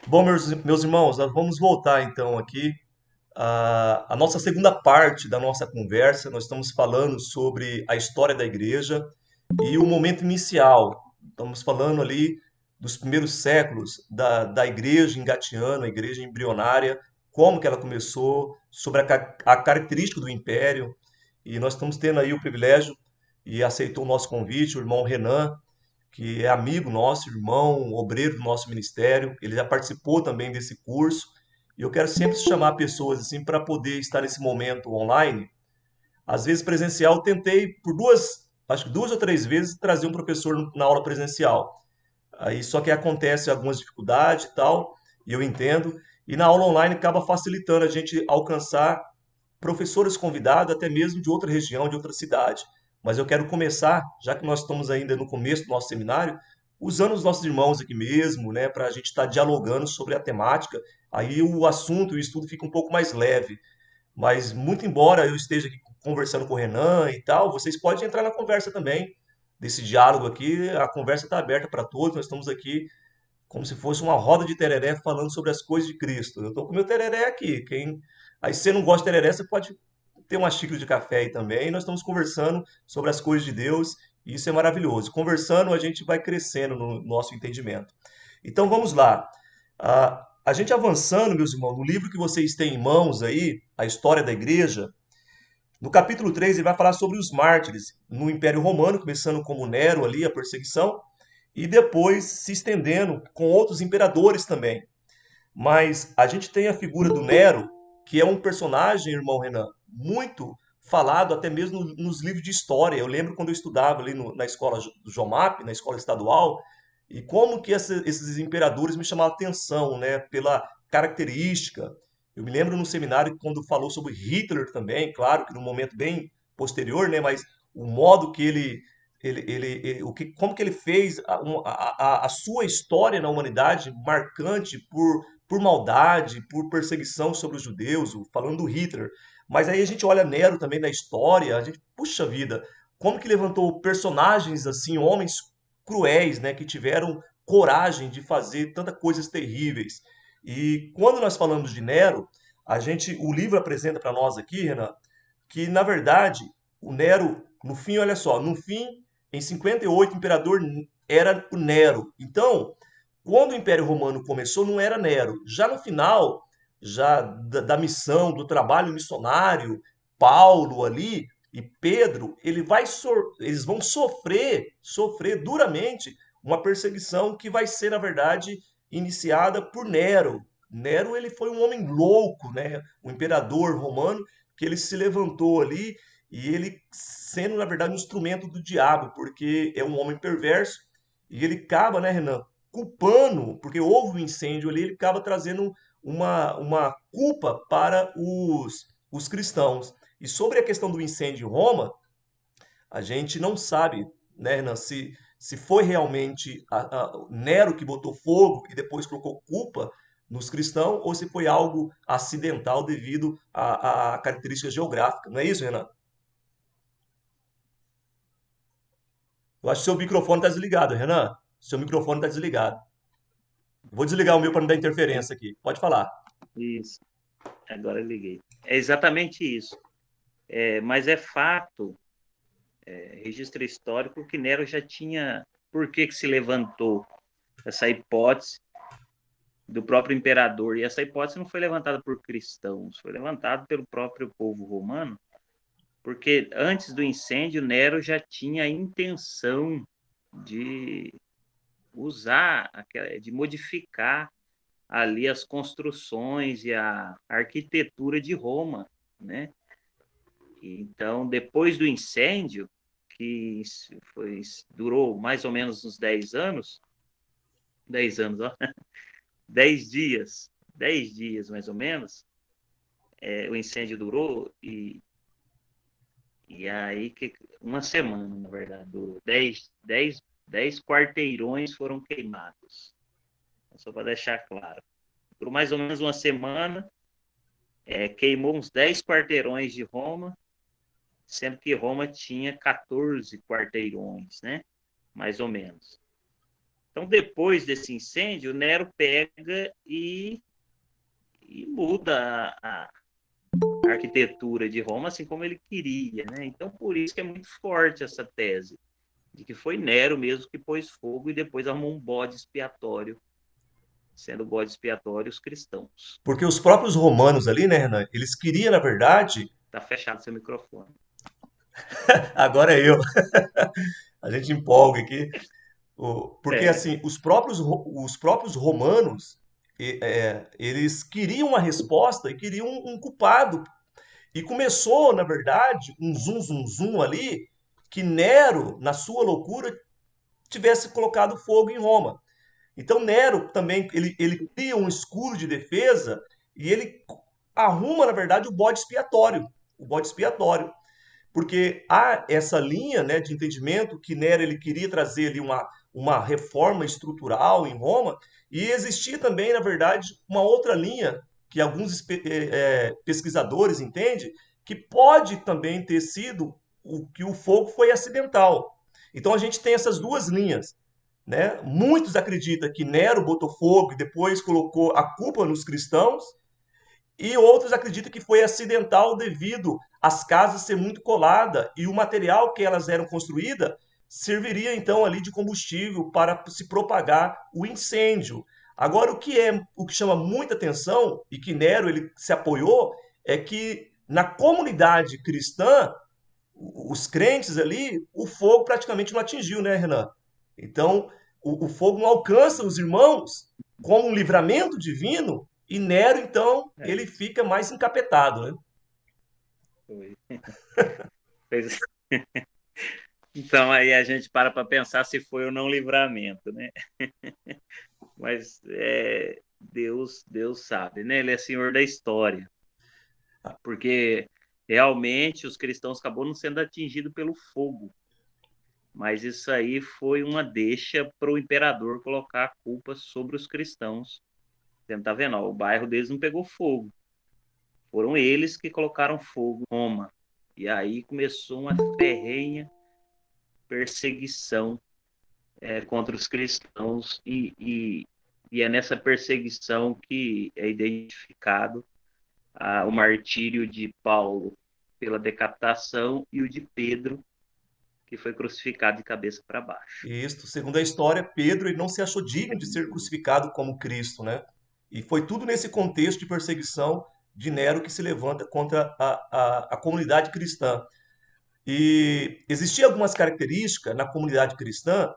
Bom, meus irmãos, nós vamos voltar então aqui à nossa segunda parte da nossa conversa. Nós estamos falando sobre a história da igreja e o momento inicial. Estamos falando ali dos primeiros séculos da igreja engatiana, a igreja embrionária, como que ela começou, sobre a característica do império. E nós estamos tendo aí o privilégio e aceitou o nosso convite, o irmão Renan, que é amigo nosso, irmão, obreiro do nosso ministério. Ele já participou também desse curso. E eu quero sempre chamar pessoas assim para poder estar nesse momento online. Às vezes presencial, tentei por acho que duas ou três vezes trazer um professor na aula presencial. Aí só que acontece algumas dificuldades e tal, e eu entendo. E na aula online acaba facilitando a gente alcançar professores convidados, até mesmo de outra região, de outra cidade. Mas eu quero começar, já que nós estamos ainda no começo do nosso seminário, usando os nossos irmãos aqui mesmo, né, para a gente estar dialogando sobre a temática. Aí o assunto e o estudo fica um pouco mais leve. Mas, muito embora eu esteja aqui conversando com o Renan e tal, vocês podem entrar na conversa também, desse diálogo aqui. A conversa está aberta para todos. Nós estamos aqui como se fosse uma roda de tereré falando sobre as coisas de Cristo. Eu estou com meu tereré aqui. Aí, se você não gosta de tereré, você pode ter uma xícara de café aí também. Nós estamos conversando sobre as coisas de Deus e isso é maravilhoso. Conversando, a gente vai crescendo no nosso entendimento. Então, vamos lá. A gente avançando, meus irmãos, no livro que vocês têm em mãos aí, a história da igreja, no capítulo 3 ele vai falar sobre os mártires no Império Romano, começando como Nero ali, a perseguição, e depois se estendendo com outros imperadores também. Mas a gente tem a figura do Nero, que é um personagem, irmão Renan, muito falado até mesmo nos livros de história. Eu lembro quando eu estudava ali na escola do Jomap, na escola estadual, e como que esses imperadores me chamavam a atenção, né, pela característica. Eu me lembro no seminário quando falou sobre Hitler também, claro que num momento bem posterior, né, mas o modo que como que ele fez a sua história na humanidade marcante por maldade, por perseguição sobre os judeus, falando do Hitler. Mas aí a gente olha Nero também na história, a gente, puxa vida, como que levantou personagens assim, homens cruéis, né, que tiveram coragem de fazer tantas coisas terríveis. E quando nós falamos de Nero, o livro apresenta para nós aqui, Renan, que na verdade o Nero, no fim, olha só, no fim, em 58, o imperador era o Nero. Então, quando o Império Romano começou, não era Nero. Já no final, já da missão, do trabalho missionário, Paulo ali e Pedro, eles vão sofrer duramente uma perseguição que vai ser, na verdade, iniciada por Nero. Nero ele foi um homem louco, né? O imperador romano que ele se levantou ali e ele sendo, na verdade, um instrumento do diabo, porque é um homem perverso e ele acaba, né, Renan, culpando, porque houve um incêndio ali, ele acaba trazendo uma culpa para os cristãos. E sobre a questão do incêndio em Roma, a gente não sabe, né, Renan, se foi realmente Nero que botou fogo e depois colocou culpa nos cristãos, ou se foi algo acidental devido a características geográficas. Não é isso, Renan? Eu acho que seu microfone está desligado, Renan. Seu microfone está desligado. Vou desligar o meu para não dar É, interferência aqui. Pode falar. isso, agora eu liguei. É exatamente isso. Mas é fato, registro histórico, que Nero já tinha. Por que se levantou essa hipótese do próprio imperador? E essa hipótese não foi levantada por cristãos, foi levantada pelo próprio povo romano, porque antes do incêndio, Nero já tinha a intenção de usar, de modificar ali as construções e a arquitetura de Roma, né? Então, depois do incêndio, que durou mais ou menos uns 10 anos, 10 anos, ó, 10 dias mais ou menos, o incêndio durou e aí uma semana, na verdade, durou 10 quarteirões foram queimados. Só para deixar claro. Por mais ou menos uma semana, queimou uns 10 quarteirões de Roma, sendo que Roma tinha 14 quarteirões, né? Mais ou menos. Então, depois desse incêndio, Nero pega e muda a arquitetura de Roma, assim como ele queria, né? Então, por isso que é muito forte essa tese, de que foi Nero mesmo que pôs fogo e depois arrumou um bode expiatório, sendo bode expiatório os cristãos. Porque os próprios romanos ali, né, Renan, eles queriam, na verdade, Tá fechado seu microfone. agora é eu, a gente empolga aqui, porque É, assim, os próprios romanos, eles queriam uma resposta e queriam um culpado. E começou, na verdade, um zum zum zum ali, que Nero, na sua loucura, tivesse colocado fogo em Roma. Então Nero também ele cria um escudo de defesa e ele arruma, na verdade, o bode expiatório, porque há essa linha, né, de entendimento que Nero ele queria trazer ali uma reforma estrutural em Roma, e existia também, na verdade, uma outra linha que alguns pesquisadores entendem que pode também ter sido que o fogo foi acidental. Então a gente tem essas duas linhas, né? Muitos acreditam que Nero botou fogo e depois colocou a culpa nos cristãos, e outros acreditam que foi acidental devido às casas ser muito colada e o material que elas eram construídas serviria então ali de combustível para se propagar o incêndio. Agora o que chama muita atenção e que Nero ele se apoiou é que na comunidade cristã, os crentes ali, o fogo praticamente não atingiu, né, Renan? Então, o fogo não alcança os irmãos como um livramento divino, e Nero, então, é ele isso. fica mais encapetado, né? Foi. Então, aí a gente para pensar se foi ou não livramento, né? Mas Deus sabe, né? Ele é senhor da história, porque realmente os cristãos acabou não sendo atingidos pelo fogo, mas isso aí foi uma deixa para o imperador colocar a culpa sobre os cristãos. Você não tá vendo? Ó, o bairro deles não pegou fogo, foram eles que colocaram fogo em Roma. E aí começou uma ferrenha perseguição contra os cristãos e é nessa perseguição que é identificado o martírio de Paulo pela decapitação e o de Pedro, que foi crucificado de cabeça para baixo. E isto, segundo a história, Pedro ele não se achou digno de ser crucificado como Cristo, né? E foi tudo nesse contexto de perseguição de Nero que se levanta contra a comunidade cristã. E existiam algumas características na comunidade cristã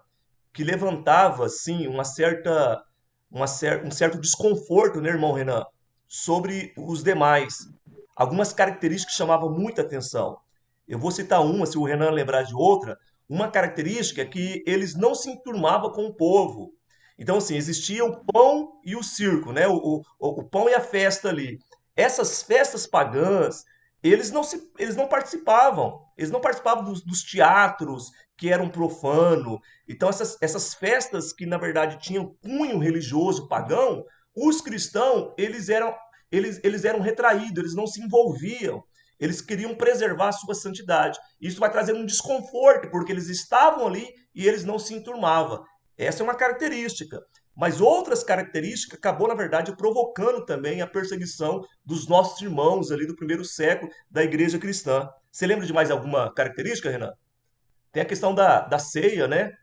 que levantava assim um certo desconforto, né, irmão Renan, sobre os demais. Algumas características chamavam muita atenção. Eu vou citar uma, se o Renan lembrar de outra. Uma característica é que eles não se enturmavam com o povo. Então, assim, existia o pão e o circo, né? O pão e a festa ali. Essas festas pagãs, eles não participavam. Eles não participavam dos teatros que eram profano. Então, essas festas que, na verdade, tinham cunho religioso pagão, os cristãos, eles eram retraídos, eles não se envolviam. Eles queriam preservar a sua santidade. Isso vai trazer um desconforto, porque eles estavam ali e eles não se enturmavam. Essa é uma característica. Mas outras características acabou, na verdade, provocando também a perseguição dos nossos irmãos ali do primeiro século da igreja cristã. Você lembra de mais alguma característica, Renan? Tem a questão da ceia, né?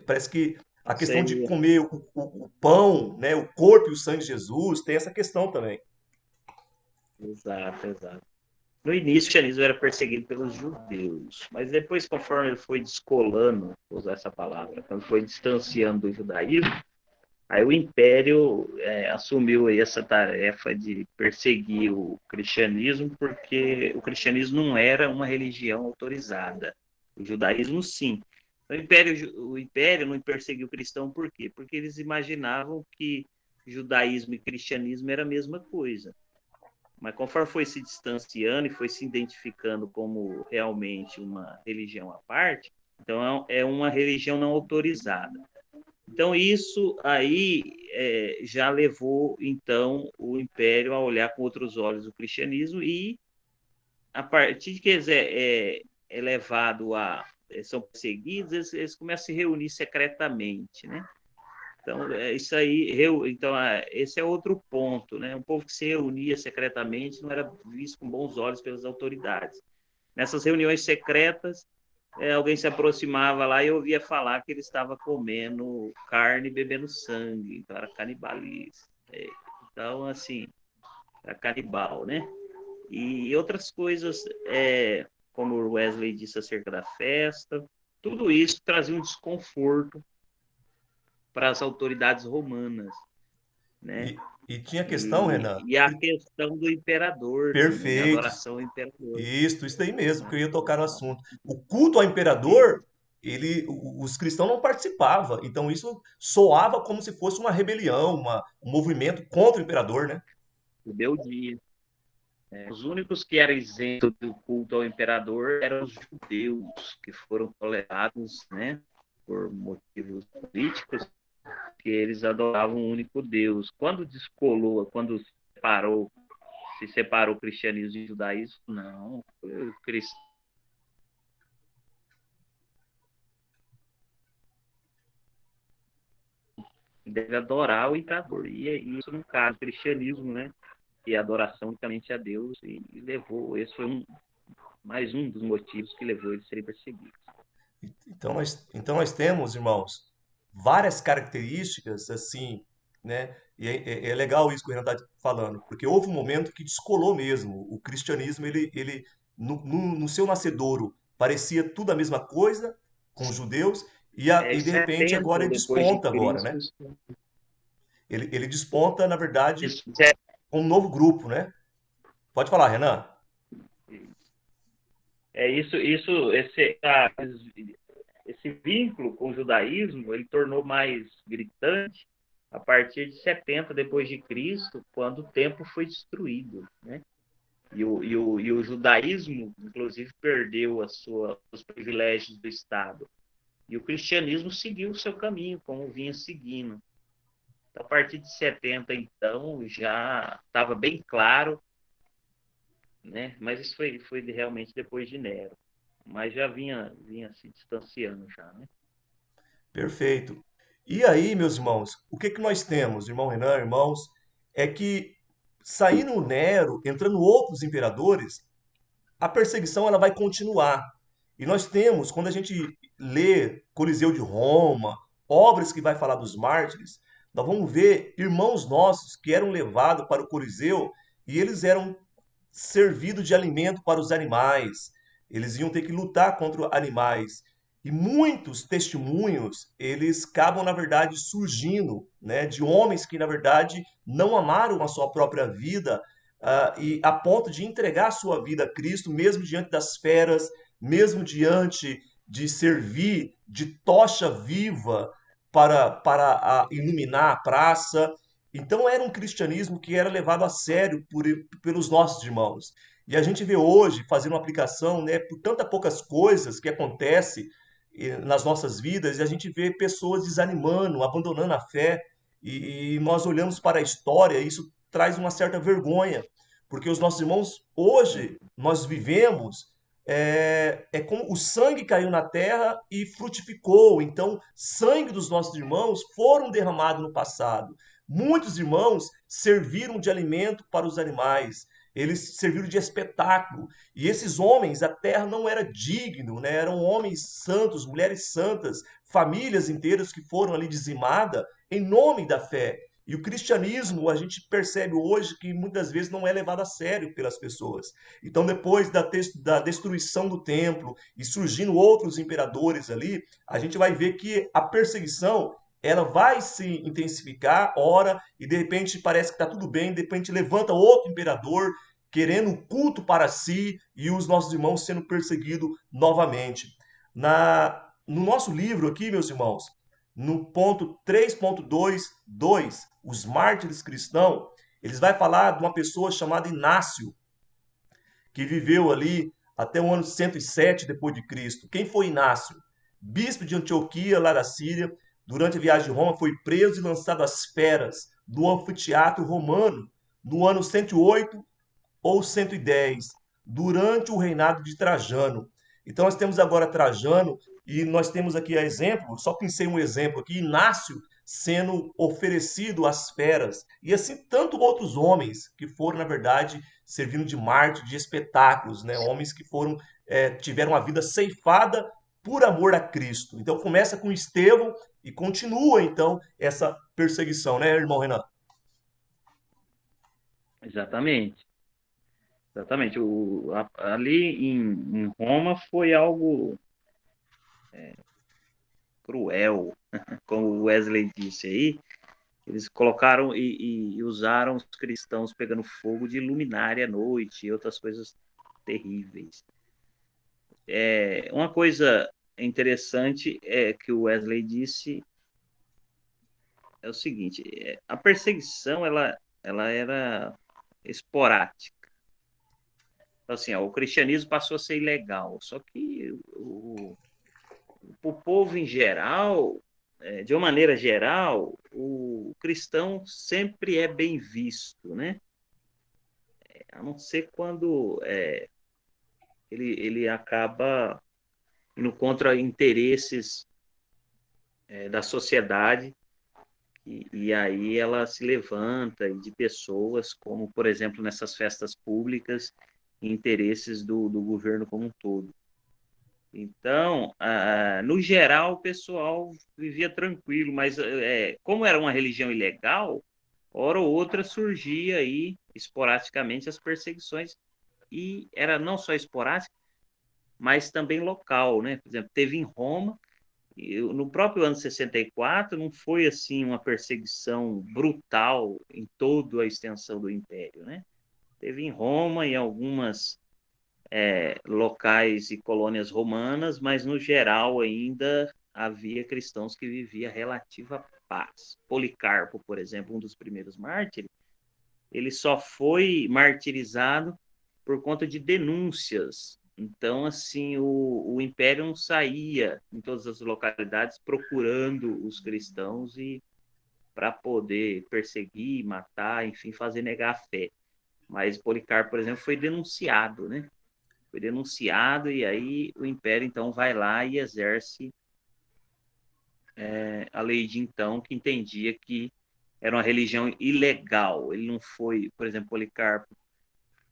Parece que a questão de Sei, comer o pão, né? O corpo e o sangue de Jesus, tem essa questão também. exato, exato. No início, o cristianismo era perseguido pelos judeus, mas depois, conforme ele foi descolando, vou usar essa palavra, quando foi distanciando do judaísmo, aí o Império assumiu aí essa tarefa de perseguir o cristianismo, porque o cristianismo não era uma religião autorizada. O judaísmo, sim. O Império não perseguiu o cristão por quê? Porque eles imaginavam que judaísmo e cristianismo era a mesma coisa. Mas conforme foi se distanciando e foi se identificando como realmente uma religião à parte, então é uma religião não autorizada. Então, isso aí já levou, então, o Império a olhar com outros olhos o cristianismo e, a partir de que é levado são perseguidos, eles começam a se reunir secretamente, né? Então, isso aí, então, esse é outro ponto, né? Um povo que se reunia secretamente não era visto com bons olhos pelas autoridades. Nessas reuniões secretas, alguém se aproximava lá e ouvia falar que ele estava comendo carne e bebendo sangue, então era canibalismo. Então, assim, era canibal, né? E outras coisas, como o Wesley disse acerca da festa, tudo isso trazia um desconforto para as autoridades romanas, né? E tinha questão, Renan, E a questão do imperador também, a perfeito, adoração ao imperador. isso daí mesmo, que eu ia tocar no assunto. O culto ao imperador, Isso, os cristãos não participavam, então isso soava como se fosse uma rebelião, um movimento contra o imperador, né? rebeldia. Os únicos que eram isentos do culto ao imperador eram os judeus, que foram tolerados, né, por motivos políticos, que eles adoravam um único Deus. Quando descolou, quando se separou o cristianismo e o judaísmo, não, o cristão deve adorar o imperador. E isso, no caso, o cristianismo, né, e a adoração unicamente a Deus, e levou, esse foi mais um dos motivos que levou eles a serem perseguidos. Então nós temos, irmãos, várias características assim, né? E é legal isso que o Renan está falando, porque houve um momento que descolou mesmo. O cristianismo, ele no seu nascedouro, parecia tudo a mesma coisa com os judeus, e de repente agora 70 ele depois de desponta agora, Cristo, né? Ele desponta, na verdade, isso, com um novo grupo, né? Pode falar, Renan. esse vínculo com o judaísmo, ele tornou mais gritante a partir de 70 depois de Cristo, quando o templo foi destruído, né? E o judaísmo, inclusive, perdeu os privilégios do Estado. E o cristianismo seguiu o seu caminho, como vinha seguindo. Então, a partir de 70, então, já estava bem claro, né? Mas isso foi realmente depois de Nero. Mas já vinha se distanciando já, né? Perfeito. E aí, meus irmãos, o que que nós temos, irmão Renan, irmãos, é que saindo o Nero, entrando outros imperadores, a perseguição ela vai continuar. E nós temos, quando a gente lê Coliseu de Roma, obras que vai falar dos mártires, nós vamos ver irmãos nossos que eram levados para o Coliseu e eles eram servidos de alimento para os animais. Eles iam ter que lutar contra animais. E muitos testemunhos, eles acabam, na verdade, surgindo, né, de homens que, na verdade, não amaram a sua própria vida, e a ponto de entregar a sua vida a Cristo, mesmo diante das feras, mesmo diante de servir de tocha viva para iluminar a praça. Então era um cristianismo que era levado a sério pelos nossos irmãos. E a gente vê hoje, fazendo uma aplicação, né, por tantas poucas coisas que acontecem nas nossas vidas, e a gente vê pessoas desanimando, abandonando a fé, e nós olhamos para a história, e isso traz uma certa vergonha, porque os nossos irmãos, hoje, nós vivemos, como o sangue caiu na terra e frutificou. Então, sangue dos nossos irmãos foram derramados no passado. Muitos irmãos serviram de alimento para os animais, eles serviram de espetáculo. E esses homens, a terra não era digno, né? Eram homens santos, mulheres santas, famílias inteiras que foram ali dizimadas em nome da fé. E o cristianismo, a gente percebe hoje que muitas vezes não é levado a sério pelas pessoas. Então, depois da destruição do templo e surgindo outros imperadores ali, a gente vai ver que a perseguição ela vai se intensificar, ora, e de repente parece que está tudo bem, de repente levanta outro imperador querendo culto para si e os nossos irmãos sendo perseguidos novamente. No nosso livro aqui, meus irmãos, no ponto 3.2.2, os mártires cristãos, eles vai falar de uma pessoa chamada Inácio, que viveu ali até o ano 107 depois de Cristo. Quem foi Inácio? Bispo de Antioquia, lá da Síria, durante a viagem de Roma, foi preso e lançado às feras do anfiteatro romano no ano 108 ou 110, durante o reinado de Trajano. Então nós temos agora Trajano e nós temos aqui a exemplo, só pensei um exemplo aqui, Inácio sendo oferecido às feras, e assim tanto outros homens que foram, na verdade, servindo de mártir, de espetáculos, né? Homens que foram, tiveram a vida ceifada por amor a Cristo. Então começa com Estevão e continua então essa perseguição, né, irmão Renan? Exatamente. Exatamente. Ali em Roma foi algo cruel, como o Wesley disse aí. Eles colocaram e usaram os cristãos pegando fogo de luminária à noite e outras coisas terríveis. Uma coisa interessante é que o Wesley disse é o seguinte: a perseguição ela era esporádica. Então, assim, ó, o cristianismo passou a ser ilegal, só que o povo em geral, de uma maneira geral, o cristão sempre é bem visto, né? A não ser quando ele acaba indo contra interesses da sociedade e aí ela se levanta de pessoas, como, por exemplo, nessas festas públicas, interesses do governo como um todo. Então, no geral, o pessoal vivia tranquilo, mas como era uma religião ilegal, hora ou outra surgia aí, esporadicamente, as perseguições, e era não só esporádica, mas também local, né? Por exemplo, teve em Roma, no próprio ano 64, não foi assim uma perseguição brutal em toda a extensão do Império, né? Teve em Roma e algumas locais e colônias romanas, mas no geral ainda havia cristãos que viviam relativa paz. Policarpo, por exemplo, um dos primeiros mártires, ele só foi martirizado por conta de denúncias. Então, assim, o Império não saía em todas as localidades procurando os cristãos e para poder perseguir, matar, enfim, fazer negar a fé. Mas Policarpo, por exemplo, foi denunciado, né? Foi denunciado e aí o Império então vai lá e exerce a lei de então, que entendia que era uma religião ilegal. Ele não foi, por exemplo, Policarpo,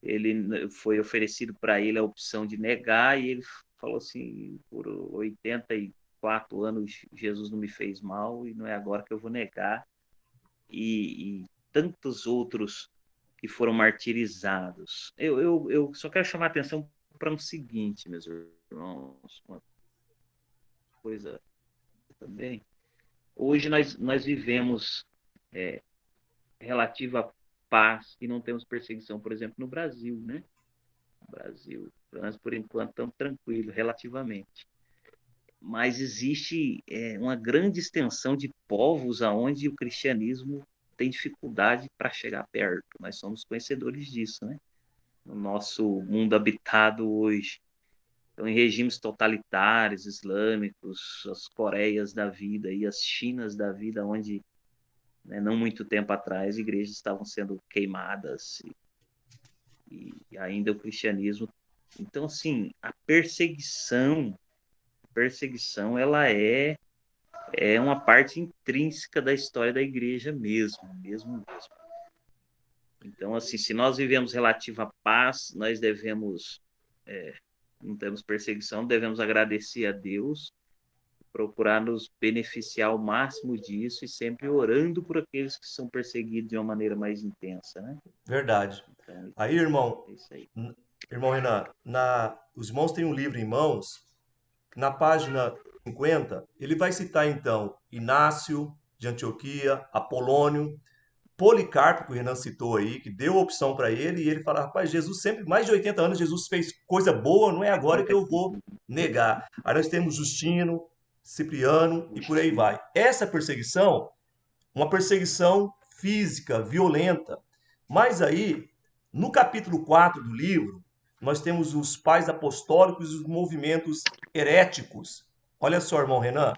ele foi oferecido para ele a opção de negar e ele falou assim, por 84 anos Jesus não me fez mal e não é agora que eu vou negar. E tantos outros que foram martirizados. Eu só quero chamar a atenção para o seguinte, meus irmãos, uma coisa também. Hoje nós vivemos relativa paz e não temos perseguição, por exemplo, no Brasil, né? No Brasil, nós por enquanto estamos tranquilos, relativamente. Mas existe uma grande extensão de povos aonde o cristianismo tem dificuldade para chegar perto. Nós somos conhecedores disso, né? No nosso mundo habitado hoje. Então, em regimes totalitários, islâmicos, as Coreias da vida e as Chinas da vida, onde, né, não muito tempo atrás, igrejas estavam sendo queimadas e ainda o cristianismo. Então, assim, a perseguição ela é uma parte intrínseca da história da igreja mesmo. Então, assim, se nós vivemos relativa paz, nós devemos, não temos perseguição, devemos agradecer a Deus, procurar nos beneficiar ao máximo disso e sempre orando por aqueles que são perseguidos de uma maneira mais intensa, né? Verdade. Então, Aí, irmão, é isso aí. irmão Renan, os irmãos têm um livro em mãos. Na página 50, ele vai citar então Inácio de Antioquia, Apolônio, Policarpo, que o Renan citou aí, que deu a opção para ele, e ele fala: rapaz, Jesus sempre, mais de 80 anos, Jesus fez coisa boa, não é agora que eu vou negar. Aí nós temos Justino, Cipriano e por aí vai. Essa perseguição, uma perseguição física, violenta. Mas aí, no capítulo 4 do livro, nós temos os pais apostólicos e os movimentos heréticos. Olha só, irmão Renan,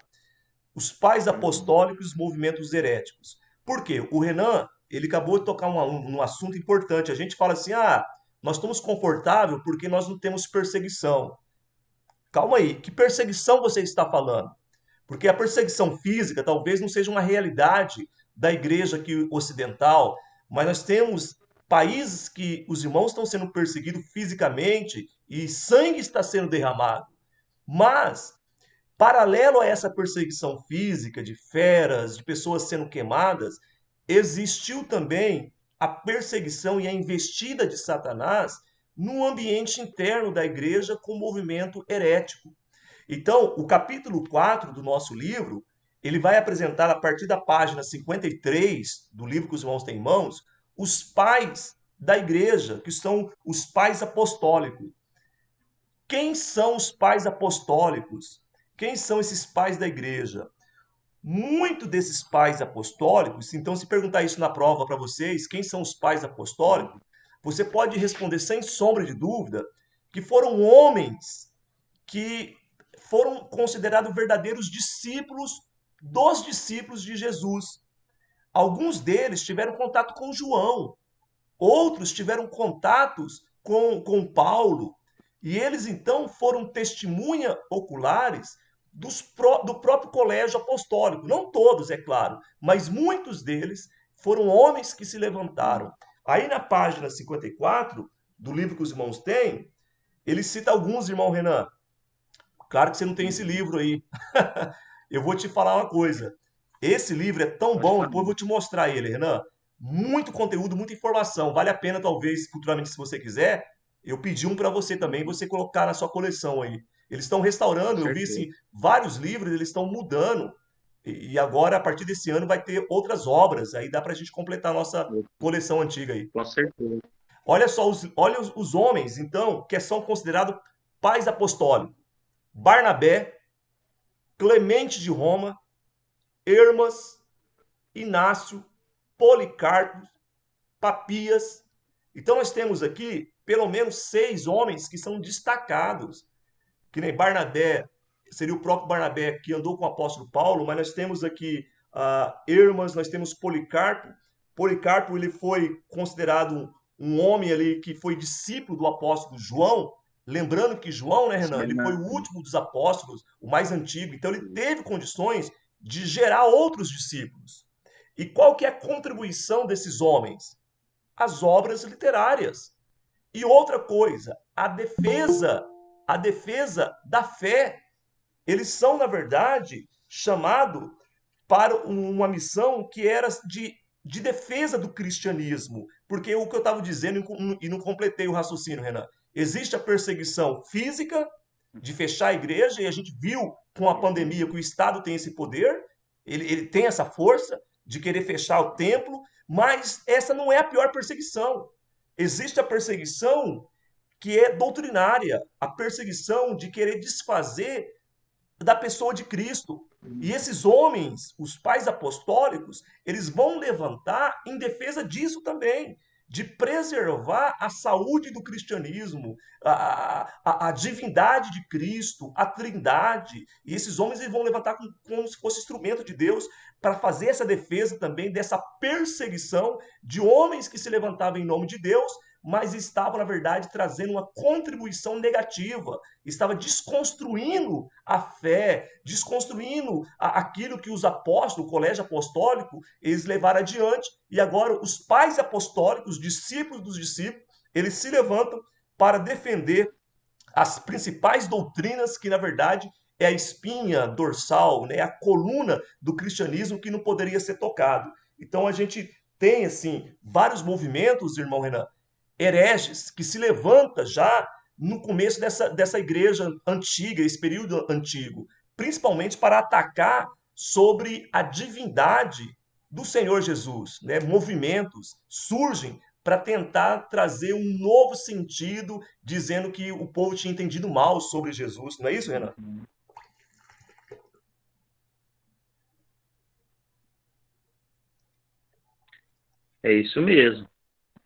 os pais apostólicos e os movimentos heréticos. Por quê? O Renan, ele acabou de tocar um assunto importante. A gente fala assim, nós estamos confortáveis porque nós não temos perseguição. Calma aí, que perseguição você está falando? Porque a perseguição física talvez não seja uma realidade da igreja aqui ocidental, mas nós temos países que os irmãos estão sendo perseguidos fisicamente e sangue está sendo derramado. Mas, paralelo a essa perseguição física de feras, de pessoas sendo queimadas, existiu também a perseguição e a investida de Satanás no ambiente interno da igreja com o movimento herético. Então, o capítulo 4 do nosso livro, ele vai apresentar, a partir da página 53 do livro que os irmãos têm em mãos, os pais da igreja, que são os pais apostólicos. Quem são os pais apostólicos? Quem são esses pais da igreja? Muito desses pais apostólicos, então, se perguntar isso na prova para vocês, quem são os pais apostólicos, você pode responder sem sombra de dúvida que foram homens que foram considerados verdadeiros discípulos dos discípulos de Jesus. Alguns deles tiveram contato com João, outros tiveram contatos com Paulo, e eles então foram testemunha oculares do próprio colégio apostólico. Não todos, é claro, mas muitos deles foram homens que se levantaram. Aí na página 54 do livro que os irmãos têm, ele cita alguns, irmão Renan. Claro que você não tem esse livro aí. Eu vou te falar uma coisa. Esse livro é tão Pode bom, falar. depois eu vou te mostrar ele, Renan. Muito conteúdo, muita informação. Vale a pena, talvez, futuramente, se você quiser, eu pedi um para você também, você colocar na sua coleção aí. Eles estão Com restaurando, eu vi certeza. assim, vários livros, eles estão mudando. E agora, a partir desse ano, vai ter outras obras. Aí dá para a gente completar a nossa coleção antiga aí. Com certeza. Olha só, olha os homens, então, que são considerados pais apostólicos. Barnabé, Clemente de Roma, Hermas, Inácio, Policarpo, Papias. Então nós temos aqui pelo menos 6 homens que são destacados, que nem Barnabé, seria o próprio Barnabé que andou com o apóstolo Paulo, mas nós temos aqui Hermas, nós temos Policarpo. Policarpo ele foi considerado um homem ali que foi discípulo do apóstolo João. Lembrando que João, né, Isso Renan, ele foi o mesmo. último dos apóstolos, o mais antigo. Então ele teve condições de gerar outros discípulos. E qual que é a contribuição desses homens? As obras literárias. E outra coisa, a defesa da fé. Eles são, na verdade, chamados para uma missão que era de defesa do cristianismo. Porque o que eu estava dizendo, e não completei o raciocínio, Renan, existe a perseguição física de fechar a igreja, e a gente viu com a pandemia que o Estado tem esse poder, ele tem essa força de querer fechar o templo, mas essa não é a pior perseguição. Existe a perseguição que é doutrinária, a perseguição de querer desfazer da pessoa de Cristo. E esses homens, os pais apostólicos, eles vão levantar em defesa disso também, de preservar a saúde do cristianismo, a divindade de Cristo, a trindade. E esses homens eles vão levantar como se fosse instrumento de Deus para fazer essa defesa também dessa perseguição de homens que se levantavam em nome de Deus, mas estavam, na verdade, trazendo uma contribuição negativa, estava desconstruindo a fé, desconstruindo aquilo que os apóstolos, o colégio apostólico, eles levaram adiante. E agora os pais apostólicos, discípulos dos discípulos, eles se levantam para defender as principais doutrinas que, na verdade, é a espinha dorsal, né, a coluna do cristianismo que não poderia ser tocado. Então a gente tem assim vários movimentos, irmão Renan, hereges que se levanta já no começo dessa igreja antiga, esse período antigo, principalmente para atacar sobre a divindade do Senhor Jesus, né? Movimentos surgem para tentar trazer um novo sentido, dizendo que o povo tinha entendido mal sobre Jesus. Não é isso, Renan? É isso mesmo.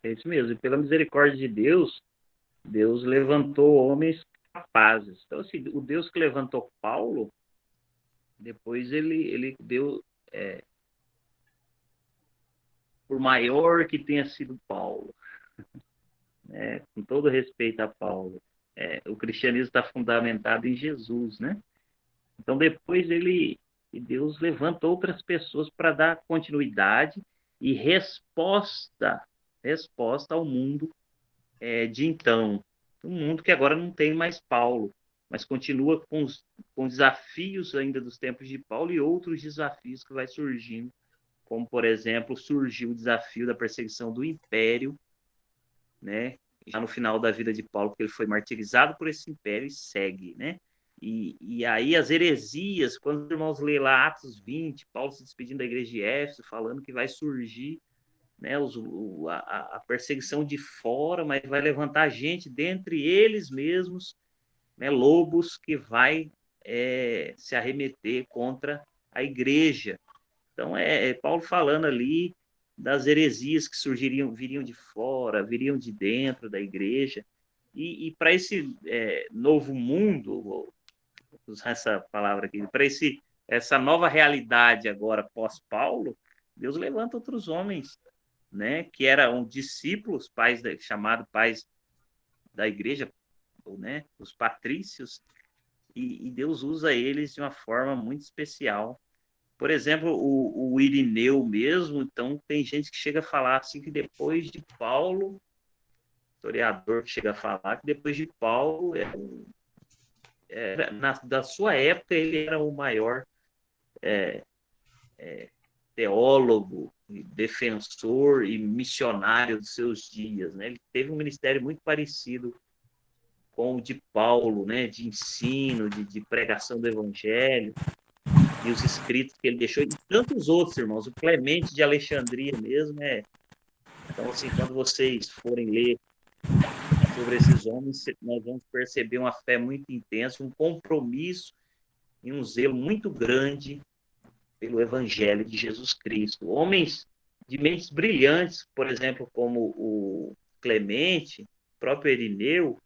É isso mesmo. E pela misericórdia de Deus, Deus levantou homens capazes. Então, assim, o Deus que levantou Paulo, depois ele deu, por maior que tenha sido Paulo, né? Com todo respeito a Paulo. o cristianismo está fundamentado em Jesus, né? Então depois Deus levanta outras pessoas para dar continuidade e resposta ao mundo de então, um mundo que agora não tem mais Paulo, mas continua com desafios ainda dos tempos de Paulo e outros desafios que vai surgindo, como por exemplo surgiu o desafio da perseguição do Império, né? Já no final da vida de Paulo, que ele foi martirizado por esse império e segue, né? E aí as heresias, quando os irmãos lêem lá Atos 20, Paulo se despedindo da igreja de Éfeso, falando que vai surgir, né, a perseguição de fora, mas vai levantar gente dentre eles mesmos, né, lobos que vai se arremeter contra a igreja. Então, Paulo falando ali das heresias que viriam de fora, viriam de dentro da igreja. E para esse novo mundo, vou usar essa palavra aqui, para essa nova realidade agora pós-Paulo, Deus levanta outros homens, né, que eram discípulos, chamados pais da igreja, né, os patrícios, e Deus usa eles de uma forma muito especial. Por exemplo, o Irineu mesmo, então tem gente que chega a falar assim que depois de Paulo, historiador que chega a falar que depois de Paulo, da sua época, ele era o maior teólogo, defensor e missionário dos seus dias, né? Ele teve um ministério muito parecido com o de Paulo, né? De ensino, de pregação do evangelho, e os escritos que ele deixou, e tantos outros, irmãos. O Clemente de Alexandria mesmo. Então, assim, quando vocês forem ler sobre esses homens, nós vamos perceber uma fé muito intensa, um compromisso e um zelo muito grande pelo Evangelho de Jesus Cristo. Homens de mentes brilhantes, por exemplo, como o Clemente, o próprio Irineu,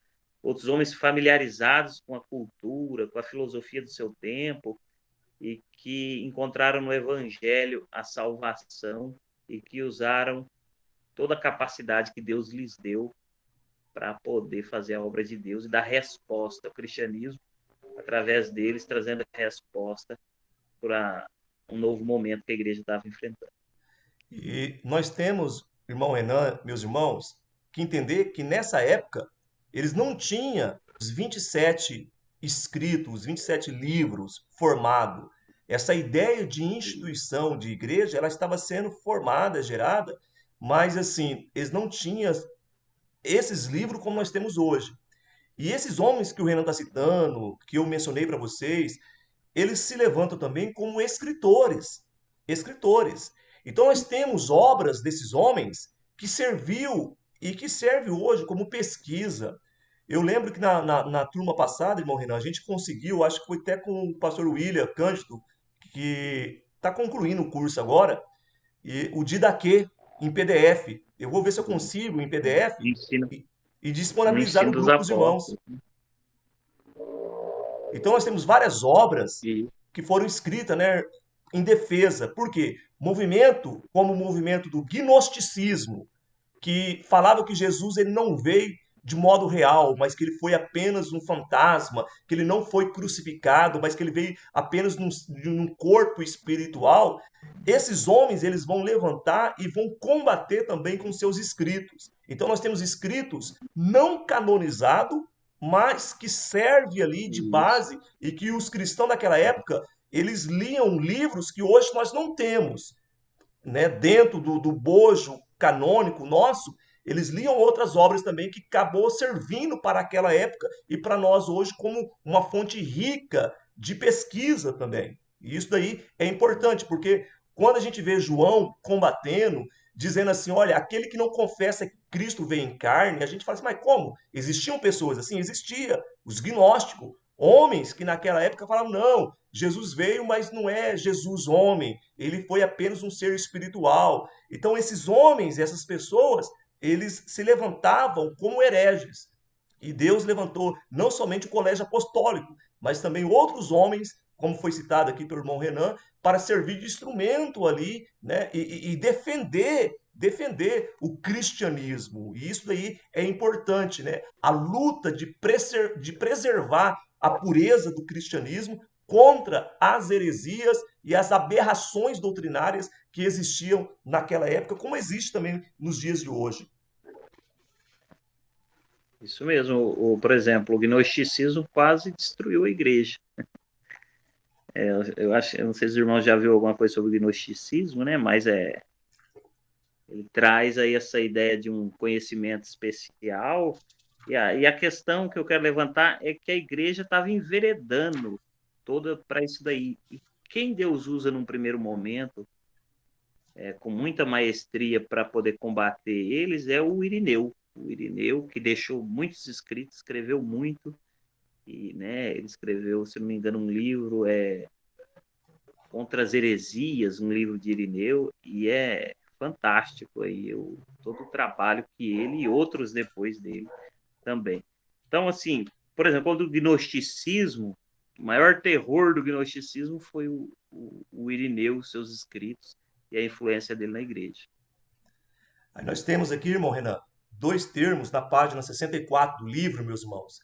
outros homens familiarizados com a cultura, com a filosofia do seu tempo, e que encontraram no Evangelho a salvação e que usaram toda a capacidade que Deus lhes deu para poder fazer a obra de Deus e dar resposta ao cristianismo, através deles, trazendo a resposta para um novo momento que a igreja estava enfrentando. E nós temos, irmão Renan, meus irmãos, que entender que nessa época eles não tinham os 27 escritos, os 27 livros formados. Essa ideia de instituição de igreja, ela estava sendo formada, gerada, mas assim, eles não tinham esses livros como nós temos hoje. E esses homens que o Renan está citando, que eu mencionei para vocês, eles se levantam também como escritores. Escritores. Então nós temos obras desses homens que serviu e que serve hoje como pesquisa. Eu lembro que na turma passada, irmão Renan, a gente conseguiu, acho que foi até com o pastor William Cândido, que está concluindo o curso agora, e o Didaquê em PDF. Eu vou ver se eu consigo em PDF Ensino, e, e no disponibilizar ensino no dos grupo dos irmãos. apóstolos. Então nós temos várias obras E, que foram escritas, né, em defesa. Por quê? Movimento como o movimento do gnosticismo, que falava que Jesus ele não veio de modo real, mas que ele foi apenas um fantasma, que ele não foi crucificado, mas que ele veio apenas num corpo espiritual. Esses homens eles vão levantar e vão combater também com seus escritos. Então nós temos escritos não canonizados, mas que serve ali de isso, base e que os cristãos daquela época eles liam livros que hoje nós não temos, né, dentro do bojo canônico nosso, eles liam outras obras também que acabou servindo para aquela época e para nós hoje como uma fonte rica de pesquisa também. E isso daí é importante, porque quando a gente vê João combatendo, dizendo assim, olha, aquele que não confessa que Cristo veio em carne, a gente fala assim, mas como? Existiam pessoas assim? Existia. Os gnósticos, homens que naquela época falavam, não, Jesus veio, mas não é Jesus homem, ele foi apenas um ser espiritual. Então esses homens, essas pessoas, eles se levantavam como hereges. E Deus levantou não somente o colégio apostólico, mas também outros homens, como foi citado aqui pelo irmão Renan, para servir de instrumento ali, né? E defender defender o cristianismo. E isso daí é importante, né? A luta de preservar a pureza do cristianismo contra as heresias e as aberrações doutrinárias que existiam naquela época, como existe também nos dias de hoje. Isso mesmo. Por exemplo, o gnosticismo quase destruiu a igreja. Eu não sei se os irmãos já viram alguma coisa sobre o gnosticismo, né? Mas ele traz aí essa ideia de um conhecimento especial. E a questão que eu quero levantar é que a igreja estava enveredando toda para isso daí. E quem Deus usa num primeiro momento, com muita maestria para poder combater eles, é o Irineu. O Irineu, que deixou muitos escritos, escreveu muito, e né, ele escreveu, se não me engano, um livro Contra as Heresias, um livro de Irineu, e é fantástico aí todo o trabalho que ele e outros depois dele também. Então, assim, por exemplo, quando o gnosticismo, o maior terror do gnosticismo foi o Irineu, seus escritos e a influência dele na igreja. Aí nós temos aqui, irmão Renan, dois termos na página 64 do livro, meus irmãos.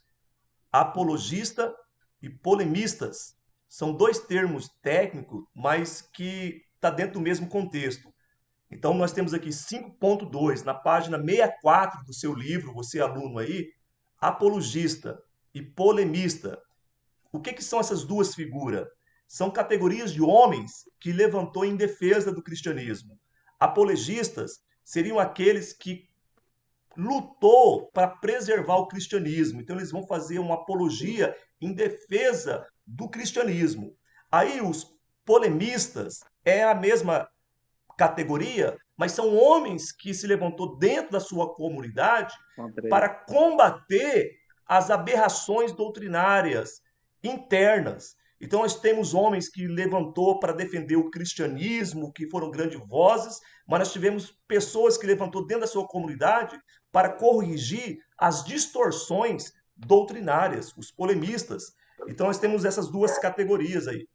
Apologista e polemistas. São dois termos técnicos, mas que está dentro do mesmo contexto. Então, nós temos aqui 5.2, na página 64 do seu livro, você aluno aí, apologista e polemista. O que são essas duas figuras? São categorias de homens que levantou em defesa do cristianismo. Apologistas seriam aqueles que lutou para preservar o cristianismo. Então eles vão fazer uma apologia em defesa do cristianismo. Aí os polemistas é a mesma categoria, mas são homens que se levantou dentro da sua comunidade para combater as aberrações doutrinárias internas. Então nós temos homens que levantou para defender o cristianismo, que foram grandes vozes, mas nós tivemos pessoas que levantou dentro da sua comunidade para corrigir as distorções doutrinárias, os polemistas. Então nós temos essas duas categorias aí.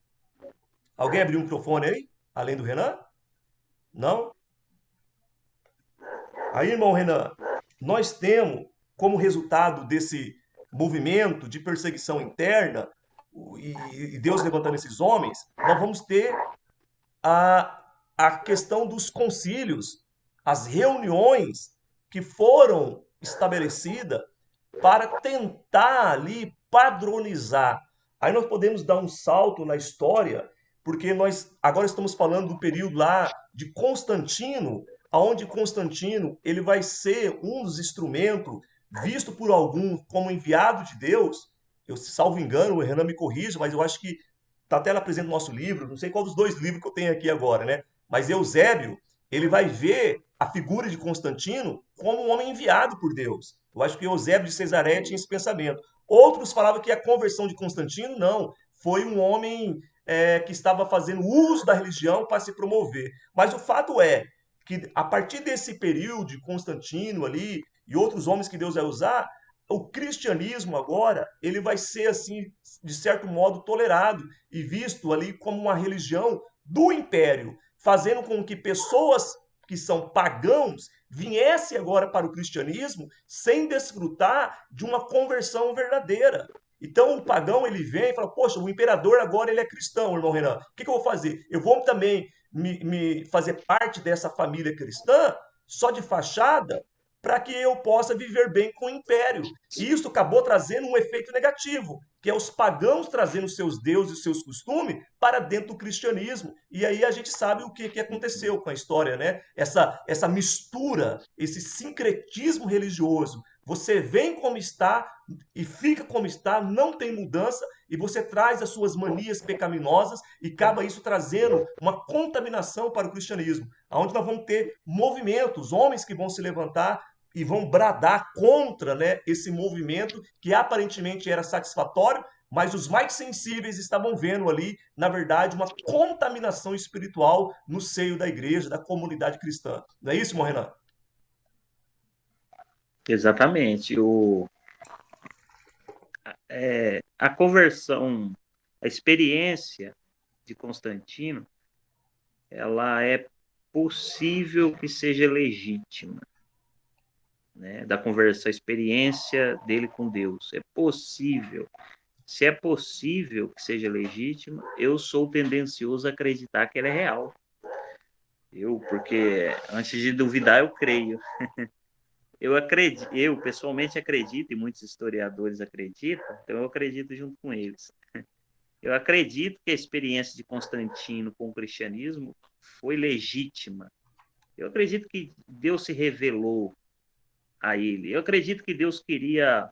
Alguém abriu o microfone aí? Além do Renan? Não? Aí, irmão Renan, nós temos como resultado desse movimento de perseguição interna e Deus levantando esses homens, nós vamos ter a questão dos concílios, as reuniões que foram estabelecidas para tentar ali padronizar. Aí nós podemos dar um salto na história, porque nós agora estamos falando do período lá de Constantino, aonde Constantino ele vai ser um dos instrumentos visto por alguns como enviado de Deus. Eu salvo engano, o Renan me corrija, mas eu acho que está até lá presente no nosso livro, não sei qual dos dois livros que eu tenho aqui agora, né? Mas Eusébio, ele vai ver a figura de Constantino como um homem enviado por Deus. Eu acho que Eusébio de Cesareia tinha esse pensamento. Outros falavam que a conversão de Constantino, não, foi um homem que estava fazendo uso da religião para se promover. Mas o fato é que a partir desse período de Constantino ali e outros homens que Deus vai usar, o cristianismo agora ele vai ser assim de certo modo tolerado e visto ali como uma religião do império, fazendo com que pessoas que são pagãos viessem agora para o cristianismo sem desfrutar de uma conversão verdadeira. Então o pagão ele vem e fala: poxa, o imperador agora ele é cristão, irmão Renan. O que eu vou fazer? Eu vou também me fazer parte dessa família cristã só de fachada para que eu possa viver bem com o império. E isso acabou trazendo um efeito negativo, que é os pagãos trazendo seus deuses e seus costumes para dentro do cristianismo. E aí a gente sabe o que aconteceu com a história, né? Essa mistura, esse sincretismo religioso. Você vem como está e fica como está, não tem mudança, e você traz as suas manias pecaminosas e acaba isso trazendo uma contaminação para o cristianismo, onde nós vamos ter movimentos, homens que vão se levantar e vão bradar contra, né, esse movimento que aparentemente era satisfatório, mas os mais sensíveis estavam vendo ali, na verdade, uma contaminação espiritual no seio da igreja, da comunidade cristã. Não é isso, irmão Renan? Exatamente. A conversão, a experiência de Constantino, ela é possível que seja legítima, né? Da conversão, a experiência dele com Deus. É possível. Se é possível que seja legítima, eu sou tendencioso a acreditar que ela é real. Porque antes de duvidar, eu creio. Eu pessoalmente acredito, e muitos historiadores acreditam, então eu acredito junto com eles. Eu acredito que a experiência de Constantino com o cristianismo foi legítima. Eu acredito que Deus se revelou a ele. Eu acredito que Deus queria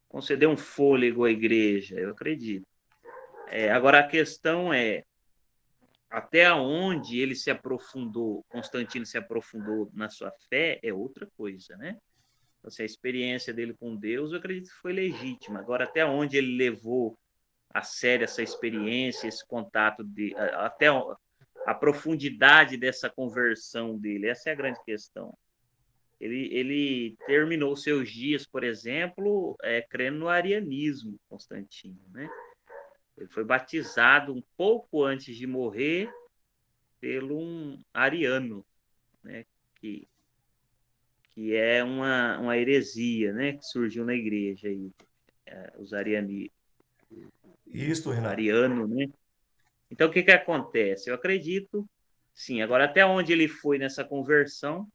conceder um fôlego à igreja. Eu acredito. Agora a questão é até onde ele se aprofundou, Constantino se aprofundou na sua fé é outra coisa, né? Então, assim, a experiência dele com Deus, eu acredito que foi legítima. Agora, até onde ele levou a sério essa experiência, esse contato, até a profundidade dessa conversão dele, essa é a grande questão. Ele terminou seus dias, por exemplo, crendo no arianismo, Constantino, né? Ele foi batizado um pouco antes de morrer pelo um ariano, né? Que, que é uma heresia, né? Que surgiu na igreja aí, os Isso, Renan. ariano, né? Então, o que que acontece? Eu acredito, sim. Agora, até onde ele foi nessa conversão,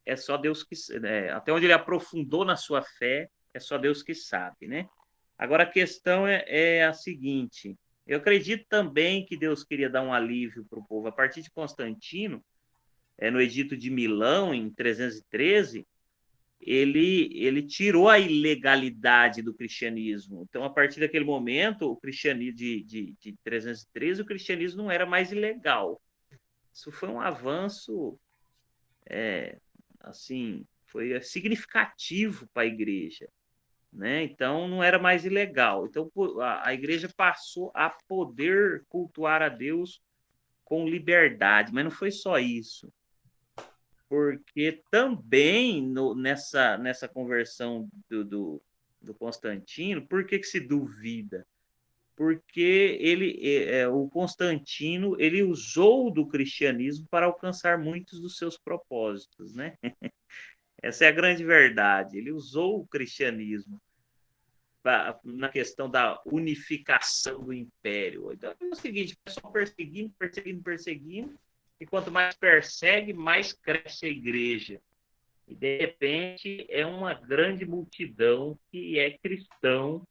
é só Deus que... até onde ele aprofundou na sua fé, é só Deus que sabe, né? Agora, a questão é a seguinte. Eu acredito também que Deus queria dar um alívio para o povo. A partir de Constantino, no Edito de Milão, em 313, ele tirou a ilegalidade do cristianismo. Então, a partir daquele momento, o cristianismo de 313, o cristianismo não era mais ilegal. Isso foi um avanço, assim, foi significativo para a igreja, né? Então, não era mais ilegal. Então, a igreja passou a poder cultuar a Deus com liberdade, mas não foi só isso. Porque também nessa conversão do Constantino, por que se duvida? Porque o Constantino ele usou do cristianismo para alcançar muitos dos seus propósitos, né? Essa é a grande verdade. Ele usou o cristianismo na questão da unificação do império. Então é o seguinte, o pessoal perseguindo, e quanto mais persegue, mais cresce a igreja. E, de repente, é uma grande multidão que é cristão,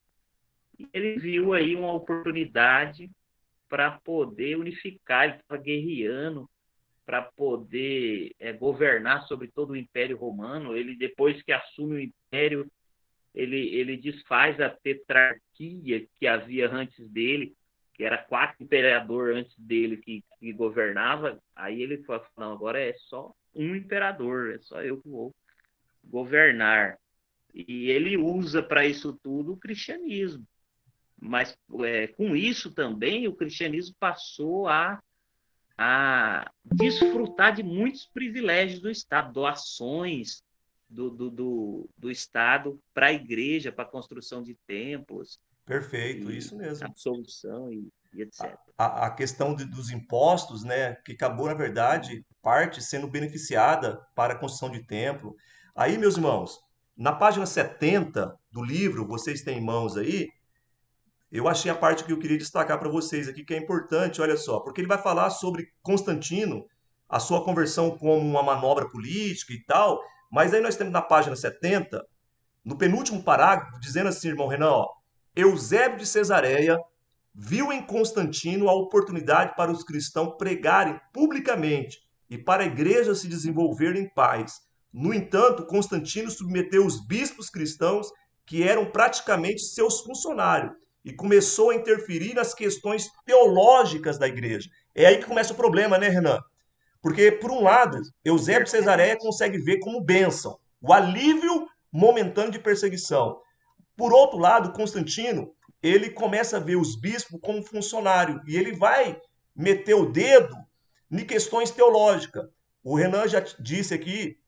e ele viu aí uma oportunidade para poder unificar, ele estava guerreando para poder governar sobre todo o Império Romano. Ele, depois que assume o Império, ele desfaz a tetrarquia que havia antes dele, que era 4 imperadores antes dele que governava. Aí ele falou, não, agora é só um imperador, é só eu que vou governar. E ele usa para isso tudo o cristianismo. Mas com isso também o cristianismo passou a desfrutar de muitos privilégios do Estado, doações do Estado para a igreja, para a construção de templos, Perfeito, e isso mesmo. absolvição e etc. A questão dos impostos, né, que acabou, na verdade, parte sendo beneficiada para a construção de templo. Aí, meus irmãos, na página 70 do livro, vocês têm em mãos aí, eu achei a parte que eu queria destacar para vocês aqui, que é importante, olha só, porque ele vai falar sobre Constantino, a sua conversão como uma manobra política e tal, mas aí nós temos na página 70, no penúltimo parágrafo, dizendo assim, irmão Renan, ó, Eusébio de Cesareia viu em Constantino a oportunidade para os cristãos pregarem publicamente e para a igreja se desenvolver em paz. No entanto, Constantino submeteu os bispos cristãos, que eram praticamente seus funcionários, e começou a interferir nas questões teológicas da igreja. É aí que começa o problema, né, Renan? Porque, por um lado, Eusébio de Cesareia Interferência. consegue ver como bênção o alívio momentâneo de perseguição. Por outro lado, Constantino, ele começa a ver os bispos como funcionário e ele vai meter o dedo em questões teológicas. O Renan já disse aqui,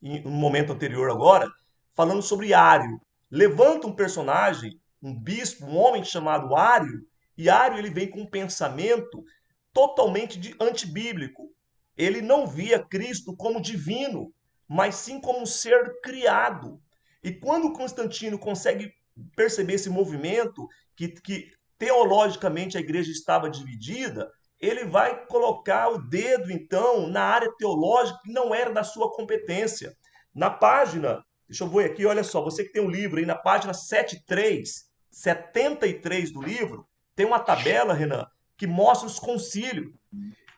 em um momento anterior agora, falando sobre Ário. Levanta um personagem, um bispo, um homem chamado Ário, e Ário ele vem com um pensamento totalmente antibíblico. ele não via Cristo como divino, mas sim como um ser criado. E quando Constantino consegue perceber esse movimento, que teologicamente a igreja estava dividida, ele vai colocar o dedo, então, na área teológica que não era da sua competência. Na página, deixa eu ver aqui, olha só, você que tem um livro aí, na página 73 do livro, tem uma tabela, Renan, que mostra os concílios.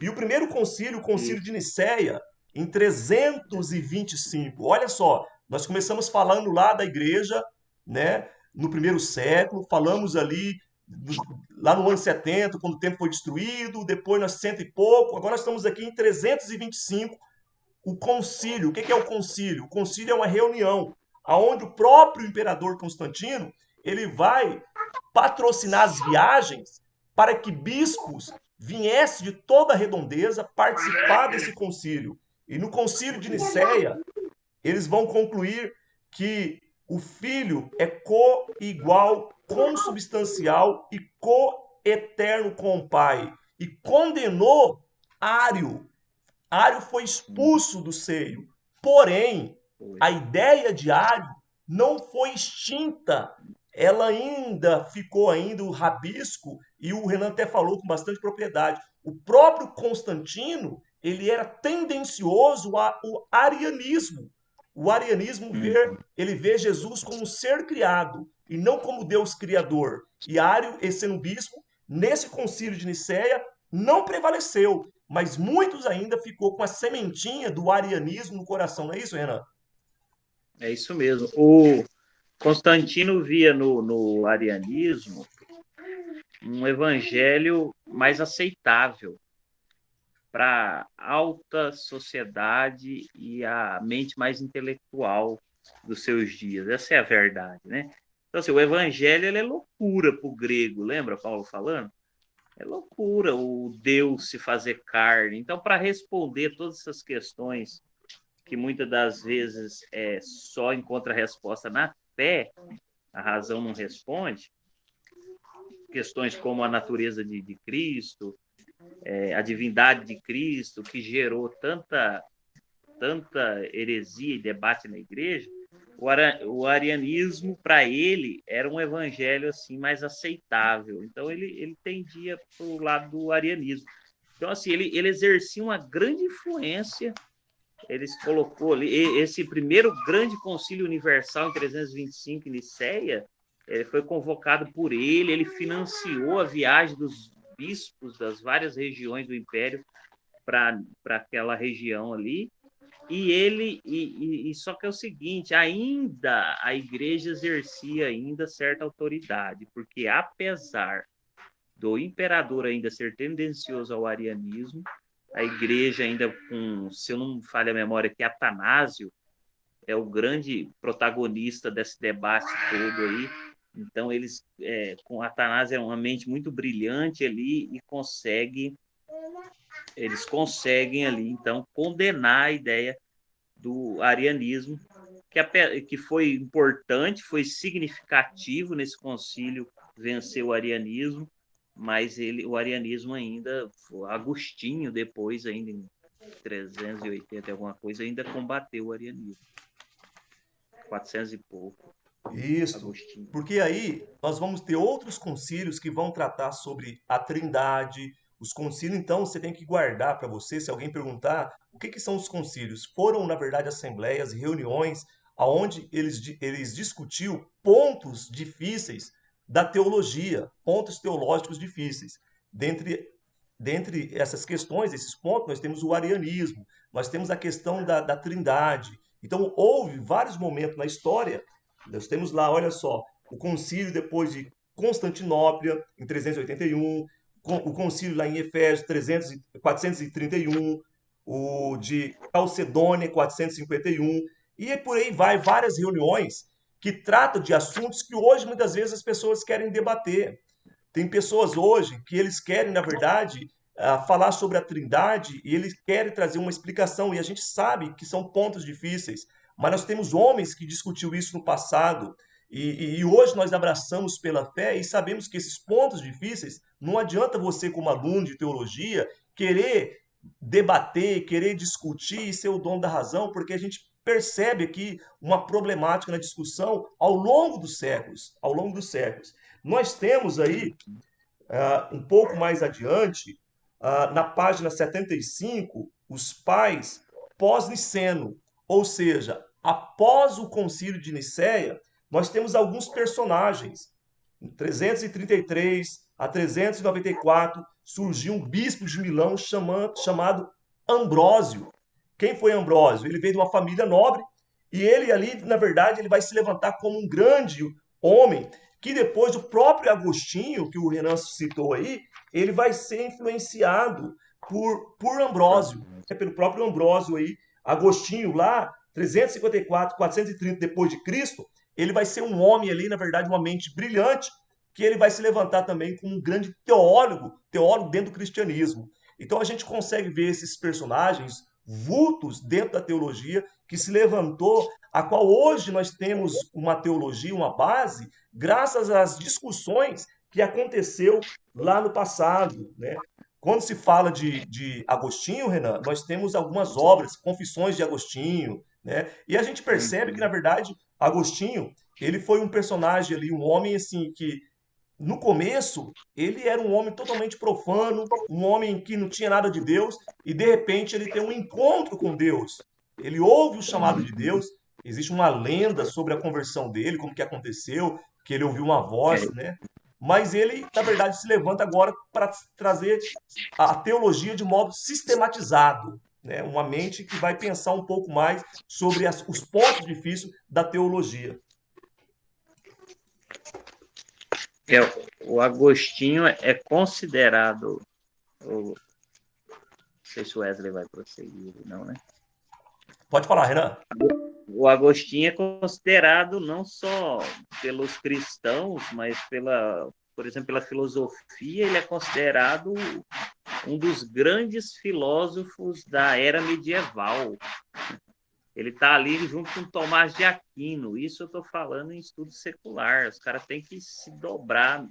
E o primeiro concílio, o concílio de Isso. Nicéia, em 325. Olha só, nós começamos falando lá da igreja, né, no primeiro século, falamos ali lá no ano 70, quando o templo foi destruído, depois nós cento e pouco, agora nós estamos aqui em 325, o concílio. O que é o concílio? O concílio é uma reunião aonde o próprio imperador Constantino, ele vai patrocinar as viagens para que bispos viessem de toda a redondeza participar desse concílio. E no concílio de Nicéia, eles vão concluir que o Filho é co-igual, consubstancial e co-eterno com o Pai. E condenou Ário. Ário foi expulso do seio. Porém, Foi. a ideia de Ário não foi extinta. Ela ainda ficou ainda o rabisco, e o Renan até falou com bastante propriedade. O próprio Constantino, ele era tendencioso ao arianismo. O arianismo ele vê Jesus como um ser criado e não como Deus criador. E Ário, sendo bispo, nesse concílio de Nicéia, não prevaleceu, mas muitos ainda ficou com a sementinha do arianismo no coração, não é isso, Renan? É isso mesmo. O Constantino via no arianismo um evangelho mais aceitável para a alta sociedade e a mente mais intelectual dos seus dias. Essa é a verdade, né? Então, assim, o evangelho ele é loucura para o grego, lembra Paulo falando? É loucura o Deus se fazer carne. Então, para responder todas essas questões que muitas das vezes só encontra resposta na fé, a razão não responde, questões como a natureza de Cristo, a divindade de Cristo, que gerou tanta heresia e debate na igreja, o arianismo, para ele, era um evangelho assim mais aceitável. Então, ele tendia para o lado do arianismo. Então, assim, ele exercia uma grande influência. Ele colocou ali, esse primeiro grande concílio universal em 325, em Nicéia, ele foi convocado por ele financiou a viagem dos bispos das várias regiões do Império para aquela região ali, e só que é o seguinte, ainda a igreja exercia ainda certa autoridade, porque apesar do imperador ainda ser tendencioso ao arianismo, a igreja ainda com, se eu não falho a memória, que Atanásio é o grande protagonista desse debate todo aí. Então com Atanásio é uma mente muito brilhante ali e eles conseguem ali então condenar a ideia do arianismo, que foi importante, foi significativo nesse concílio vencer o arianismo, mas o arianismo ainda, Agostinho depois, ainda em 380 alguma coisa, ainda combateu o arianismo. 400 e pouco, Isso. Agostinho. Porque aí nós vamos ter outros concílios que vão tratar sobre a Trindade. Os concílios, então, você tem que guardar para você, se alguém perguntar, o que são os concílios? Foram, na verdade, assembleias, reuniões, onde eles discutiam pontos difíceis da teologia, pontos teológicos difíceis. Dentre, dentre essas questões, esses pontos, nós temos o arianismo, nós temos a questão da Trindade. Então, houve vários momentos na história. Nós temos lá, olha só, o concílio depois de Constantinopla, em 381, o concílio lá em Efésios, 431, o de Calcedônia, 451, e por aí vai, várias reuniões que tratam de assuntos que hoje muitas vezes as pessoas querem debater. Tem pessoas hoje que eles querem, na verdade, falar sobre a Trindade e eles querem trazer uma explicação, e a gente sabe que são pontos difíceis, mas nós temos homens que discutiu isso no passado, e hoje nós abraçamos pela fé e sabemos que esses pontos difíceis, não adianta você, como aluno de teologia, querer debater, querer discutir e ser o dono da razão, porque a gente percebe aqui uma problemática na discussão ao longo dos séculos, ao longo dos séculos. Nós temos aí, um pouco mais adiante, na página 75, os pais pós-niceno, ou seja, após o concílio de Nicéia, nós temos alguns personagens. Em 333 a 394, surgiu um bispo de Milão chamado Ambrósio. Quem foi Ambrósio? Ele veio de uma família nobre e ele ali, na verdade, ele vai se levantar como um grande homem que depois o próprio Agostinho, que o Renan citou aí, ele vai ser influenciado por Ambrósio, pelo próprio Ambrósio aí. Agostinho lá, 354, 430 depois de Cristo, ele vai ser um homem ali, na verdade, uma mente brilhante, que ele vai se levantar também como um grande teólogo dentro do cristianismo. Então a gente consegue ver esses personagens vultos dentro da teologia que se levantou, a qual hoje nós temos uma teologia, uma base, graças às discussões que aconteceu lá no passado, né? Quando se fala de Agostinho, Renan, nós temos algumas obras, Confissões de Agostinho, né? E a gente percebe que, na verdade, Agostinho, ele foi um personagem ali, um homem assim que no começo ele era um homem totalmente profano, um homem que não tinha nada de Deus e de repente ele tem um encontro com Deus. Ele ouve o chamado de Deus. Existe uma lenda sobre a conversão dele, como que aconteceu, que ele ouviu uma voz, né? Mas ele, na verdade, se levanta agora para trazer a teologia de modo sistematizado, né? Uma mente que vai pensar um pouco mais sobre os pontos difíceis da teologia. É, o Agostinho é considerado. Não sei se o Wesley vai prosseguir, não, né? Pode falar, Renan. O Agostinho é considerado não só pelos cristãos, mas por exemplo, pela filosofia, ele é considerado um dos grandes filósofos da era medieval. Ele está ali junto com Tomás de Aquino. Isso eu estou falando em estudo secular. Os caras têm que se dobrar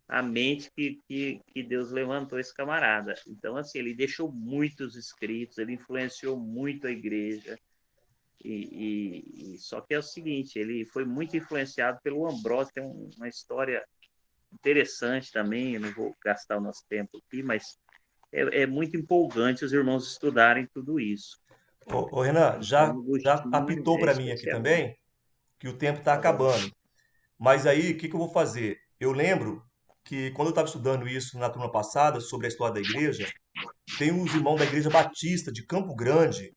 a mente que Deus levantou esse camarada. Então, assim, ele deixou muitos escritos, ele influenciou muito a igreja. Só que é o seguinte, ele foi muito influenciado pelo Ambrósio. Tem uma história interessante também, eu não vou gastar o nosso tempo aqui, mas é muito empolgante os irmãos estudarem tudo isso. Ô, Renan, Então, já Agostinho apitou é para mim aqui especial. também que o tempo está acabando. Mas aí, o que eu vou fazer? Eu lembro que quando eu estava estudando isso na turma passada, sobre a história da igreja, tem os irmãos da Igreja Batista de Campo Grande.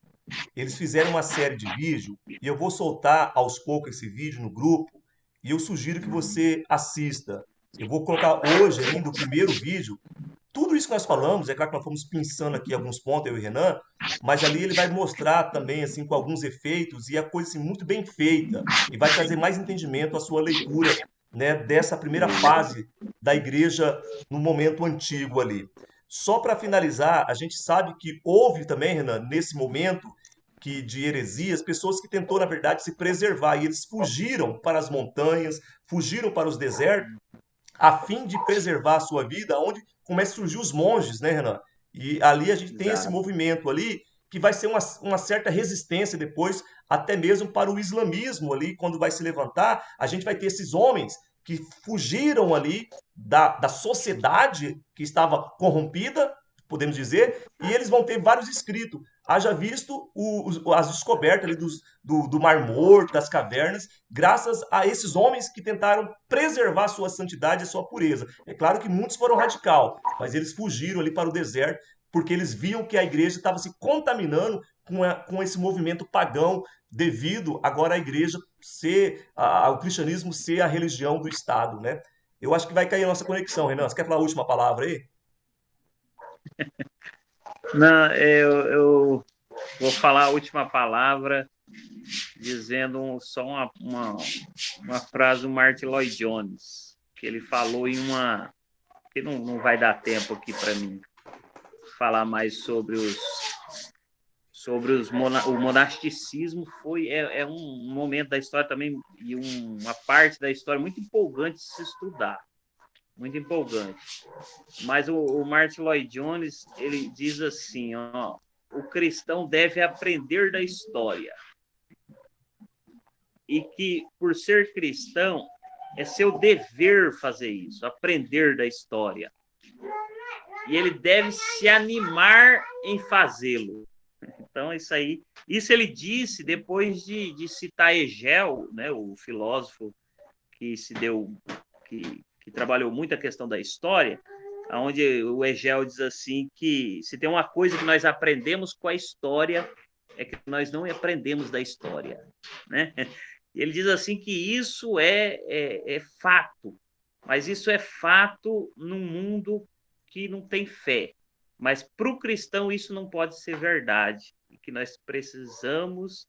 Eles fizeram uma série de vídeos e eu vou soltar aos poucos esse vídeo no grupo e eu sugiro que você assista. Eu vou colocar hoje ainda o primeiro vídeo. Tudo isso que nós falamos, é claro que nós fomos pensando aqui alguns pontos, eu e o Renan, mas ali ele vai mostrar também, assim, com alguns efeitos e a coisa assim, muito bem feita e vai trazer mais entendimento à sua leitura, né, dessa primeira fase da igreja no momento antigo ali. Só para finalizar, a gente sabe que houve também, Renan, nesse momento de heresias, pessoas que tentou, na verdade, se preservar e eles fugiram para as montanhas, fugiram para os desertos a fim de preservar a sua vida, onde começam a surgir os monges, né, Renan? E ali a gente tem esse Exato. movimento ali que vai ser uma certa resistência depois, até mesmo para o islamismo ali, quando vai se levantar, a gente vai ter esses homens que fugiram ali da sociedade que estava corrompida, podemos dizer, e eles vão ter vários escritos. Haja visto as descobertas ali do Mar Morto, das cavernas, graças a esses homens que tentaram preservar a sua santidade e a sua pureza. É claro que muitos foram radical, mas eles fugiram ali para o deserto porque eles viam que a igreja estava se contaminando com esse movimento pagão devido agora à igreja ao cristianismo ser a religião do Estado, né? Eu acho que vai cair a nossa conexão, Renan. Você quer falar a última palavra aí? Não, eu vou falar a última palavra dizendo só uma frase do Martin Lloyd Jones, que ele falou em uma. Que não vai dar tempo aqui para mim falar mais o monasticismo é um momento da história também e uma parte da história muito empolgante de se estudar. muito empolgante. Mas o Martin Lloyd Jones, ele diz assim, ó, o cristão deve aprender da história. E que, por ser cristão, é seu dever fazer isso, aprender da história. E ele deve se animar em fazê-lo. Então, isso ele disse depois de citar Hegel, né, o filósofo que que trabalhou muito a questão da história, onde o Hegel diz assim que se tem uma coisa que nós aprendemos com a história é que nós não aprendemos da história, né? Ele diz assim que isso é fato, mas isso é fato num mundo que não tem fé. Mas para o cristão isso não pode ser verdade, e que nós precisamos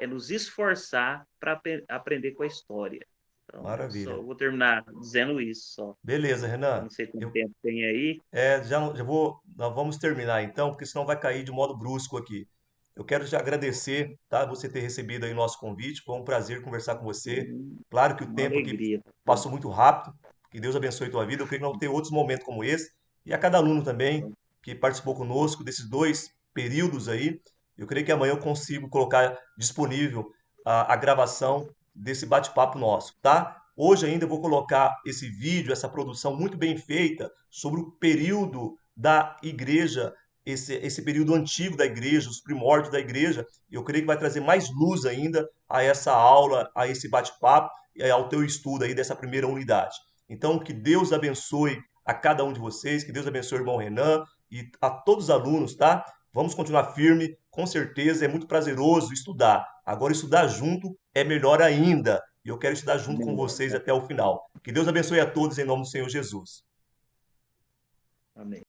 nos esforçar para aprender com a história. Então, Maravilha. vou terminar dizendo isso só. Beleza, Eu Renan. não sei quanto Eu, tempo tem aí. já vou, nós vamos terminar então, porque senão vai cair de modo brusco aqui. Eu quero te agradecer, tá? Você ter recebido aí o nosso convite. Foi um prazer conversar com você. Claro que o Uma tempo aqui alegria. passou muito rápido. Que Deus abençoe a tua vida. Eu creio que não ter outros momentos como esse. E a cada aluno também que participou conosco desses 2 períodos aí. Eu creio que amanhã eu consigo colocar disponível a gravação desse bate-papo nosso, tá? Hoje ainda eu vou colocar esse vídeo, essa produção muito bem feita sobre o período da igreja, esse período antigo da igreja, os primórdios da igreja. Eu creio que vai trazer mais luz ainda a essa aula, a esse bate-papo e ao teu estudo aí dessa primeira unidade. Então, que Deus abençoe a cada um de vocês, que Deus abençoe o irmão Renan e a todos os alunos, tá? Vamos continuar firme, com certeza é muito prazeroso estudar. Agora, estudar junto é melhor ainda. E eu quero estudar junto com Melhor, vocês né? até o final. Que Deus abençoe a todos em nome do Senhor Jesus. Amém.